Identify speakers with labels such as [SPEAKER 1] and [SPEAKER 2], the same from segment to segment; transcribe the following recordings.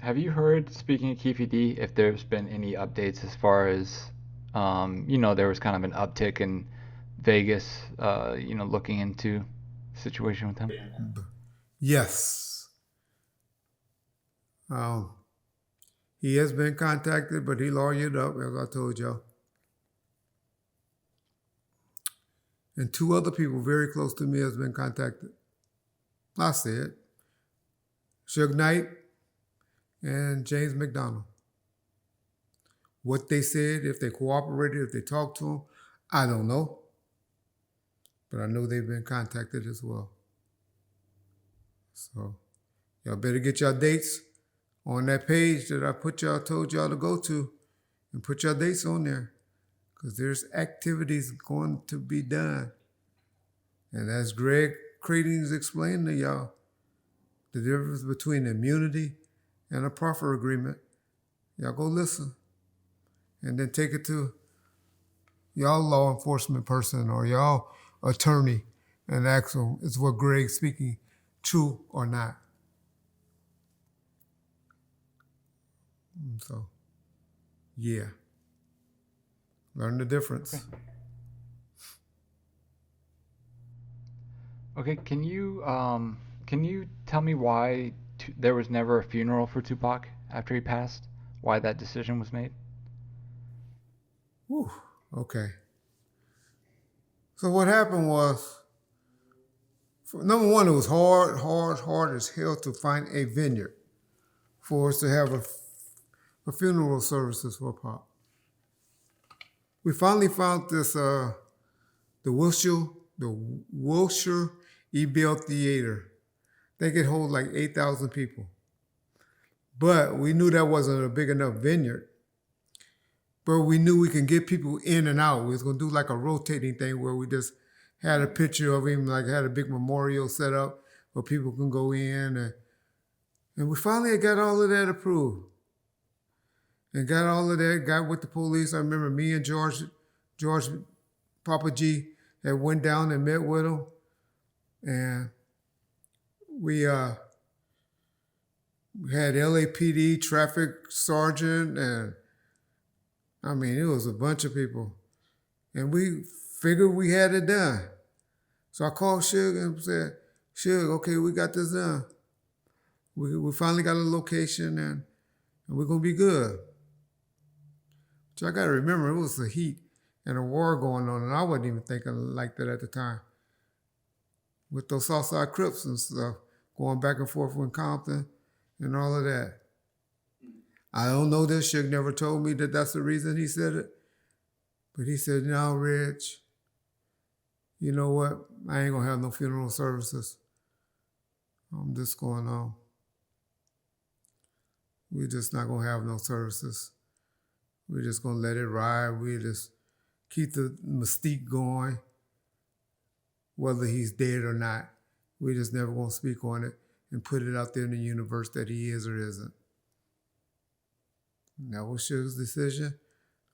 [SPEAKER 1] Have you heard, speaking of Keffe D, if there's been any updates as far as, there was kind of an uptick in Vegas, looking into the situation with him?
[SPEAKER 2] Yes. Um, he has been contacted, but he lawyered up, as I told y'all. And two other people very close to me has been contacted. I said, Suge Knight and James McDonald. What they said, if they cooperated, if they talked to him, I don't know. But I know they've been contacted as well. So y'all better get your dates on that page that I told y'all to go to, and put your dates on there, because there's activities going to be done. And as Greg Cradings explained to y'all, the difference between immunity and a proffer agreement, y'all go listen. And then take it to y'all law enforcement person or y'all attorney and ask them, is what Greg's speaking true or not? So, yeah. Learn the difference.
[SPEAKER 1] Okay, can you tell me why there was never a funeral for Tupac after he passed? Why that decision was made?
[SPEAKER 2] Whew, okay. So what happened was, number one, it was hard as hell to find a vineyard for us to have a funeral services for Pop. We finally found this, the Wilshire E-Bell Theater. They could hold like 8,000 people. But we knew that wasn't a big enough vineyard. But we knew we can get people in and out. We was gonna do like a rotating thing where we just had a picture of him, like had a big memorial set up where people can go in. And we finally got all of that approved. And got all of that, got with the police. I remember me and George Papa G had went down and met with him. And we had LAPD traffic sergeant, and I mean, it was a bunch of people. And we figured we had it done. So I called Suge and said, Suge, okay, we got this done. We finally got a location, and we're going to be good. So I got to remember, it was the heat and a war going on, and I wasn't even thinking like that at the time. With those Southside Crips and stuff, going back and forth with Compton and all of that. I don't know this. Suge never told me that that's the reason he said it. But he said, no, Reg, you know what? I ain't going to have no funeral services. I'm just going on. We're just not going to have no services. We're just going to let it ride. We just keep the mystique going, whether he's dead or not. We just never going to speak on it and put it out there in the universe that he is or isn't. And that was Suge's decision.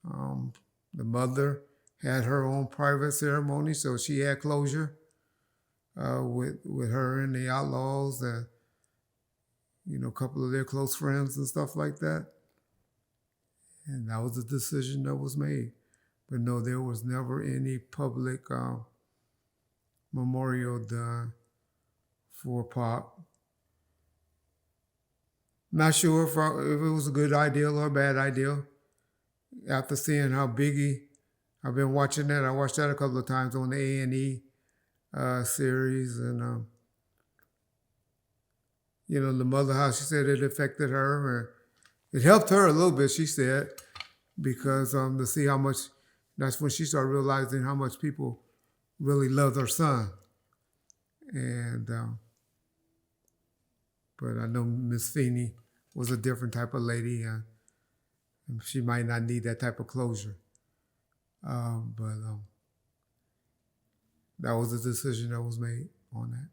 [SPEAKER 2] The mother had her own private ceremony, so she had closure with her and the Outlaws and, a couple of their close friends and stuff like that. And that was the decision that was made. But no, there was never any public memorial done for Pop. Not sure if it was a good idea or a bad idea. After seeing how Biggie, I've been watching that. I watched that a couple of times on the A&E series. And, the mother, how she said it affected her. It helped her a little bit, she said, because to see how much, that's when she started realizing how much people really loved her son. And, but I know Miss Feeney was a different type of lady. She might not need that type of closure. But that was the decision that was made on that.